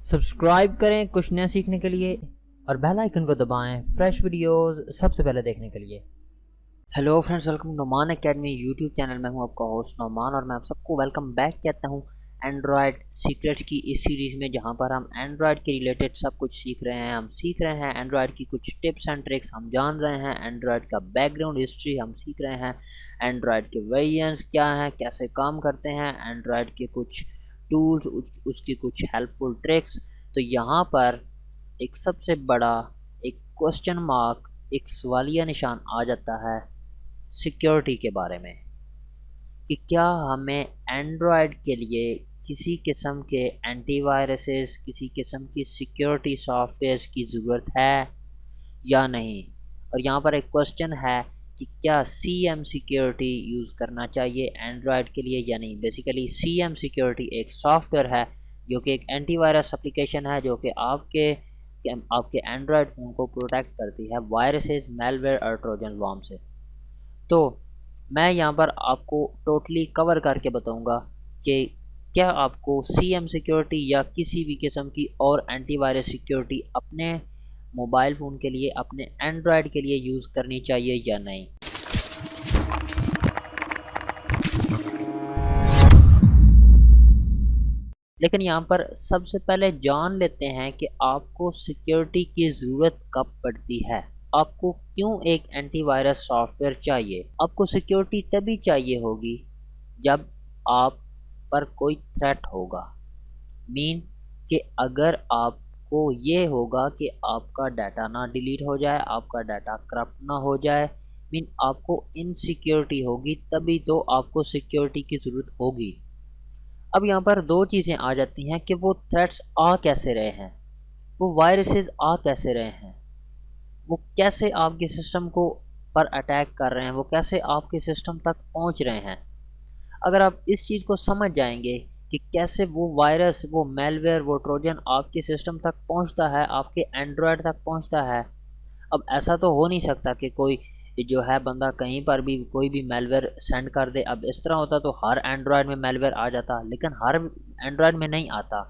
Subscribe करें कुछ नया सीखने के लिए और बेल आइकन को दबाएं फ्रेश वीडियोस सबसे पहले देखने के लिए। Hello friends, welcome Noman academy YouTube channel में हूं आपका होस्ट नोमान और मैं आप सबको वेलकम बैक कहता हूं एंड्रॉयड सीक्रेट्स की इस सीरीज़ में, जहां पर हम एंड्रॉयड के रिलेटेड सब कुछ सीख रहे हैं। हम सीख रहे हैं एंड्रॉयड की कुछ टिप्स एंड ट्रिक्स, हम जान रहे हैं एंड्रॉयड का बैकग्राउंड हिस्ट्री, हम सीख रहे हैं एंड्रॉयड के वेरिएंट्स क्या हैं, कैसे काम करते हैं, एंड्रॉयड के कुछ टूल्स, उसकी कुछ हेल्पफुल ट्रिक्स। तो यहाँ पर एक सबसे बड़ा एक क्वेश्चन मार्क, एक सवालिया निशान आ जाता है सिक्योरिटी के बारे में कि क्या हमें एंड्रॉयड के लिए किसी किस्म के एंटीवायरसेस, किसी किस्म की सिक्योरिटी सॉफ्टवेयर की ज़रूरत है या नहीं। और यहाँ पर एक क्वेश्चन है कि क्या CM सिक्योरिटी यूज़ करना चाहिए एंड्रॉयड के लिए या नहीं। बेसिकली CM सिक्योरिटी एक सॉफ्टवेयर है जो कि एक एंटीवायरस एप्लीकेशन है जो कि आपके एंड्रॉयड फ़ोन को प्रोटेक्ट करती है वायरसेस, मेलवेयर और ट्रोजन वॉर्म से। तो मैं यहाँ पर आपको टोटली कवर करके बताऊँगा कि क्या आपको CM सिक्योरिटी या किसी भी किस्म की और एंटीवायरस सिक्योरिटी अपने मोबाइल फ़ोन के लिए, अपने एंड्रॉयड के लिए यूज़ करनी चाहिए या नहीं। लेकिन यहाँ पर सबसे पहले जान लेते हैं कि आपको सिक्योरिटी की ज़रूरत कब पड़ती है, आपको क्यों एक एंटीवायरस सॉफ्टवेयर चाहिए। आपको सिक्योरिटी तभी चाहिए होगी जब आप पर कोई थ्रेट होगा। मीन कि अगर आपको ये होगा कि आपका डाटा ना डिलीट हो जाए, आपका डाटा करप्ट ना हो जाए, मीन आपको इनसिक्योरिटी होगी, तभी तो आपको सिक्योरिटी की ज़रूरत होगी। अब यहाँ पर दो चीज़ें आ जाती हैं कि वो थ्रेट्स आ कैसे रहे हैं, वो वायरसेस आ कैसे रहे हैं, वो कैसे आपके सिस्टम को पर अटैक कर रहे हैं, वो कैसे आपके सिस्टम तक पहुँच रहे हैं। अगर आप इस चीज़ को समझ जाएंगे कि कैसे वो वायरस, वो मेलवेयर, वो ट्रोजन आपके सिस्टम तक पहुंचता है, आपके एंड्रॉयड तक पहुंचता है। अब ऐसा तो हो नहीं सकता कि कोई जो है बंदा कहीं पर भी कोई भी मेलवेयर सेंड कर दे। अब इस तरह होता तो हर एंड्रॉयड में मेलवेयर आ जाता, लेकिन हर एंड्रॉयड में नहीं आता,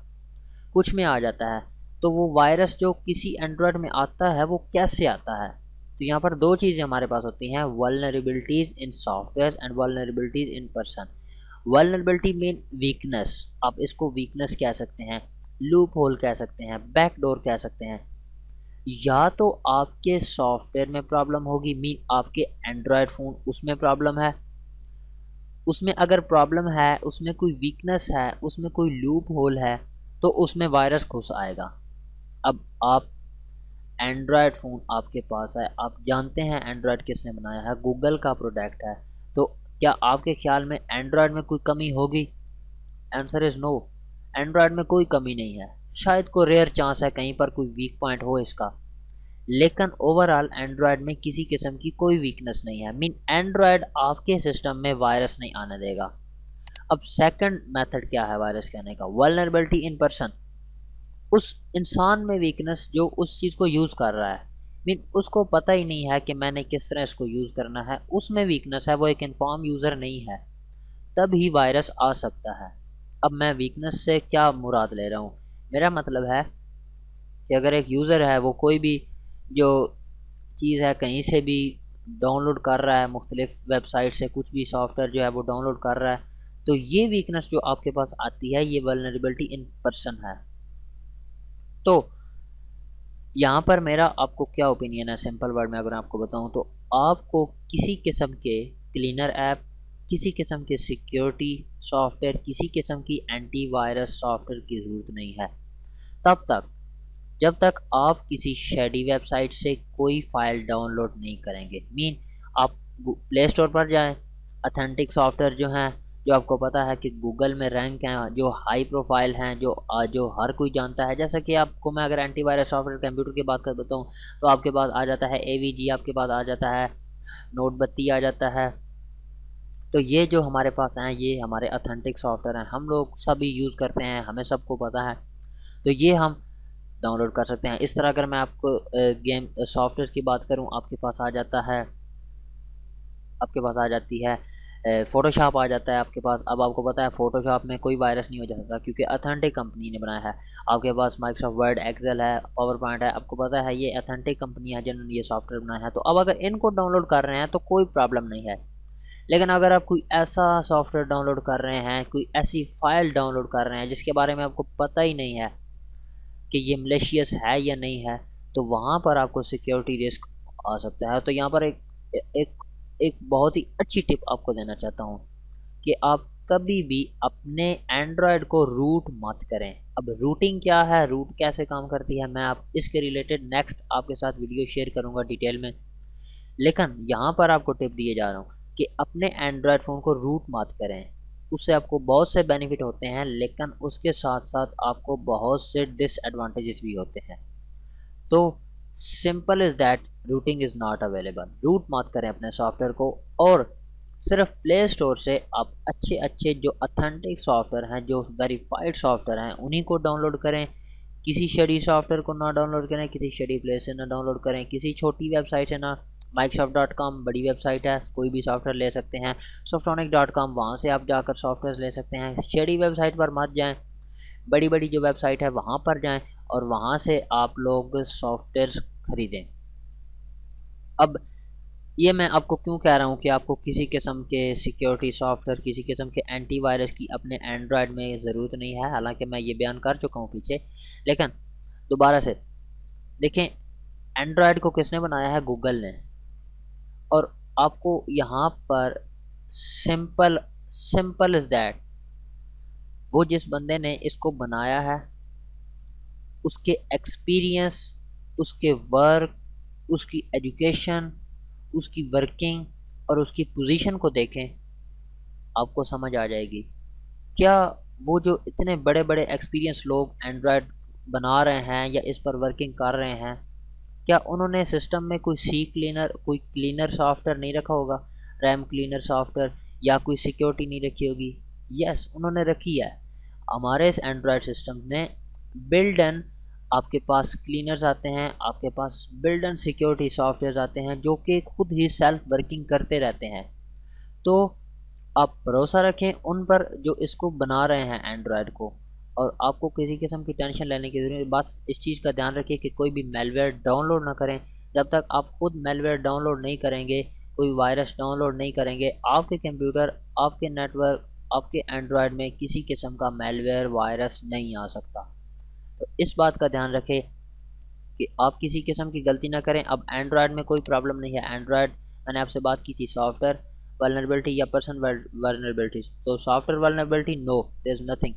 कुछ में आ जाता है। तो वो वायरस जो किसी एंड्रॉयड में आता है वो कैसे आता है। तो यहाँ पर दो चीज़ें हमारे पास होती हैं, vulnerabilities in software and vulnerabilities in person. Vulnerability mean weakness, आप इसको वीकनेस कह सकते हैं, लूप होल कह सकते हैं, बैकडोर कह सकते हैं। या तो आपके सॉफ्टवेयर में प्रॉब्लम होगी, मीन आपके एंड्रॉयड फ़ोन उसमें प्रॉब्लम है, उसमें अगर प्रॉब्लम है, उसमें कोई वीकनेस है, उसमें कोई लूप होल है, तो उसमें वायरस घुस आएगा। अब आप एंड्रॉयड फ़ोन आपके पास है, आप जानते हैं एंड्रॉयड किसने बनाया है, गूगल का प्रोडक्ट है। तो क्या आपके ख्याल में एंड्रॉयड में कोई कमी होगी? आंसर इज़ नो, एंड्रॉयड में कोई कमी नहीं है। शायद कोई रेयर चांस है कहीं पर कोई वीक पॉइंट हो इसका, लेकिन ओवरऑल एंड्रॉयड में किसी किस्म की कोई वीकनेस नहीं है। मीन एंड्रॉयड आपके सिस्टम में वायरस नहीं आने देगा। अब सेकंड मेथड क्या है वायरस के आने का? वल्नरेबिलिटी इन पर्सन, उस इंसान में वीकनेस जो उस चीज़ को यूज़ कर रहा है। मीन उसको पता ही नहीं है कि मैंने किस तरह इसको यूज़ करना है, उसमें वीकनेस है, वो एक इन्फॉर्म यूज़र नहीं है, तब ही वायरस आ सकता है। अब मैं वीकनेस से क्या मुराद ले रहा हूँ, मेरा मतलब है कि अगर एक यूज़र है वो कोई भी जो चीज़ है कहीं से भी डाउनलोड कर रहा है, मुख्तलिफ वेबसाइट से कुछ भी सॉफ्टवेयर जो है वो डाउनलोड कर रहा है, तो ये वीकनेस जो आपके पास आती है ये वल्नरेबिलिटी इन पर्सन है। तो यहाँ पर मेरा आपको क्या ओपिनियन है, सिंपल वर्ड में अगर आपको बताऊँ तो आपको किसी किस्म के क्लीनर ऐप, किसी किस्म के सिक्योरिटी सॉफ्टवेयर, किसी किस्म की एंटीवायरस सॉफ्टवेयर की ज़रूरत नहीं है तब तक जब तक आप किसी शेडी वेबसाइट से कोई फ़ाइल डाउनलोड नहीं करेंगे। मीन आप प्ले स्टोर पर जाएं, ऑथेंटिक सॉफ्टवेयर जो हैं, जो आपको पता है कि गूगल में रैंक हैं, जो हाई प्रोफाइल हैं, जो हर कोई जानता है। जैसा कि आपको मैं अगर एंटीवायरस सॉफ्टवेयर कंप्यूटर की बात कर बताऊँ तो आपके पास आ जाता है AVG, आपके पास आ जाता है नोट 32 आ जाता है। तो ये जो हमारे पास हैं ये हमारे ऑथेंटिक सॉफ्टवेयर हैं, हम लोग सभी यूज़ करते हैं, हमें सबको पता है। तो ये हम डाउनलोड कर सकते हैं। इस तरह अगर मैं आपको गेम सॉफ्टवेयर की बात करूं, आपके पास आ जाती है फ़ोटोशॉप आ जाता है आपके पास। अब आपको पता है फ़ोटोशॉप में कोई वायरस नहीं हो जाता क्योंकि ऑथेंटिक कंपनी ने बनाया है। आपके पास माइक्रोसॉफ्ट वर्ड, एक्सेल है, पावर पॉइंट है, आपको पता है ये ऑथेंटिक कंपनी है जिन्होंने ये सॉफ्टवेयर बनाया है। तो अब अगर इनको डाउनलोड कर रहे हैं तो कोई प्रॉब्लम नहीं है। लेकिन अगर आप कोई ऐसा सॉफ्टवेयर डाउनलोड कर रहे हैं, कोई ऐसी फाइल डाउनलोड कर रहे हैं जिसके बारे में आपको पता ही नहीं है कि ये मलेशियस है या नहीं है, तो वहाँ पर आपको सिक्योरिटी रिस्क आ सकता है। तो यहाँ पर एक एक बहुत ही अच्छी टिप आपको देना चाहता हूँ कि आप कभी भी अपने एंड्रॉयड को रूट मत करें। अब रूटिंग क्या है, रूट कैसे काम करती है, मैं आप इसके रिलेटेड नेक्स्ट आपके साथ वीडियो शेयर करूँगा डिटेल में। लेकिन यहाँ पर आपको टिप दिए जा रहा हूँ कि अपने एंड्रॉयड फ़ोन को रूट मत करें। उससे आपको बहुत से बेनिफिट होते हैं, लेकिन उसके साथ साथ आपको बहुत से डिसएडवांटेजेस भी होते हैं। तो simple is that, routing is not available. Route मत करें अपने सॉफ्टवेयर को, और सिर्फ प्ले स्टोर से आप अच्छे अच्छे जो अथेंटिक सॉफ्टवेयर हैं, जो वेरीफाइड सॉफ्टवेयर हैं, उन्हीं को डाउनलोड करें। किसी शडी सॉफ्टवेयर को ना डाउनलोड करें, किसी शडी प्लेस से ना डाउनलोड करें, किसी छोटी वेबसाइट से ना। Microsoft.com बड़ी वेबसाइट है, कोई भी सॉफ्टवेयर ले सकते हैं। Softonic.com वहाँ से आप जाकर सॉफ्टवेयर ले सकते हैं। शडी वेबसाइट पर मत जाएं, बड़ी बड़ी जो वेबसाइट है वहाँ पर जाएं और वहाँ से आप लोग सॉफ्टवेयर खरीदें। अब ये मैं आपको क्यों कह रहा हूँ कि आपको किसी किस्म के सिक्योरिटी सॉफ्टवेयर, किसी किस्म के एंटीवायरस की अपने एंड्रॉयड में ज़रूरत नहीं है, हालांकि मैं ये बयान कर चुका हूँ पीछे। लेकिन दोबारा से देखें, एंड्रॉयड को किसने बनाया है? गूगल ने। और आपको यहाँ पर सिंपल सिंपल इज़ दैट, वो जिस बंदे ने इसको बनाया है उसके एक्सपीरियंस, उसके वर्क, उसकी एजुकेशन, उसकी वर्किंग और उसकी पोजीशन को देखें, आपको समझ आ जाएगी। क्या वो जो इतने बड़े बड़े एक्सपीरियंस लोग एंड्रॉयड बना रहे हैं या इस पर वर्किंग कर रहे हैं, क्या उन्होंने सिस्टम में कोई सी क्लीनर, कोई क्लीनर सॉफ्टवेयर नहीं रखा होगा? रैम क्लीनर सॉफ्टवेयर, या कोई सिक्योरिटी नहीं रखी होगी? यस, उन्होंने रखी है। हमारे इस एंड्रॉयड सिस्टम में बिल्ड इन आपके पास क्लीनर्स आते हैं, आपके पास बिल्ड इन सिक्योरिटी सॉफ्टवेयर आते हैं जो कि खुद ही सेल्फ वर्किंग करते रहते हैं। तो आप भरोसा रखें उन पर जो इसको बना रहे हैं एंड्रॉयड को, और आपको किसी किस्म की टेंशन लेने की ज़रूरत। बस इस चीज़ का ध्यान रखिए कि कोई भी मेलवेयर डाउनलोड ना करें। जब तक आप खुद मेलवेयर डाउनलोड नहीं करेंगे, कोई वायरस डाउनलोड नहीं करेंगे, आपके कंप्यूटर, आपके नेटवर्क, आपके एंड्रॉयड में किसी किस्म का मेलवेयर वायरस नहीं आ सकता। तो इस बात का ध्यान रखें कि आप किसी किस्म की गलती ना करें। अब एंड्रॉयड में कोई प्रॉब्लम नहीं है। एंड्रॉयड, मैंने आपसे बात की थी सॉफ्टवेयर वल्नरेबिलिटी या पर्सन वल्नरेबिलिटी, तो software vulnerability no, there is nothing,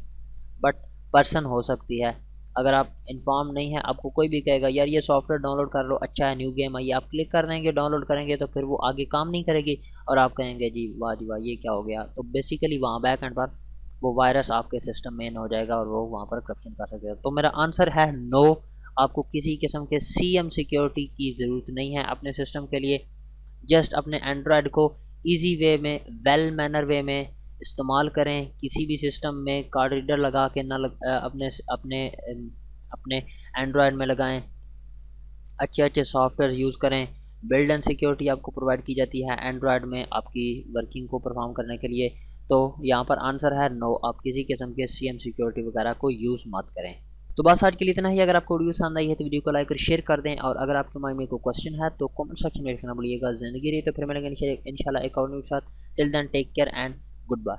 but person हो सकती है। अगर आप इन्फॉर्म नहीं है, आपको कोई भी कहेगा यार ये सॉफ्टवेयर डाउनलोड कर लो, अच्छा है, न्यू गेम आई, आप क्लिक कर देंगे, डाउनलोड करेंगे, तो फिर वो आगे काम नहीं करेगी और आप कहेंगे जी वाह ये क्या हो गया। तो बेसिकली वहाँ बैक एंड पर वो वायरस आपके सिस्टम में इन हो जाएगा और वो वहाँ पर करप्शन कर सकेगा। तो मेरा आंसर है नो, आपको किसी किस्म के सीएम सिक्योरिटी की ज़रूरत नहीं है अपने सिस्टम के लिए। जस्ट अपने एंड्रॉयड को ईजी वे में, वेल मैनर वे में इस्तेमाल करें। किसी भी सिस्टम में कार्ड रीडर लगा के ना अपने अपने अपने एंड्रॉयड में लगाएं। अच्छे अच्छे सॉफ्टवेयर यूज़ करें। बिल्ड इन सिक्योरिटी आपको प्रोवाइड की जाती है एंड्रॉयड में आपकी वर्किंग को परफॉर्म करने के लिए। तो यहाँ पर आंसर है नो, आप किसी किस्म के सीएम सिक्योरिटी वगैरह को यूज़ मत करें। तो बस आज के लिए इतना ही। अगर आपको वीडियो पसंद आई है तो वीडियो को लाइक और शेयर कर दें, और अगर आपके माइंड में कोई क्वेश्चन है तो कमेंट सेक्शन में लिखना भूलिएगा। ज़िंदगी रही तो फिर मिलेंगे इंशाल्लाह एक और न्यू साथ। Till then take care and good bye.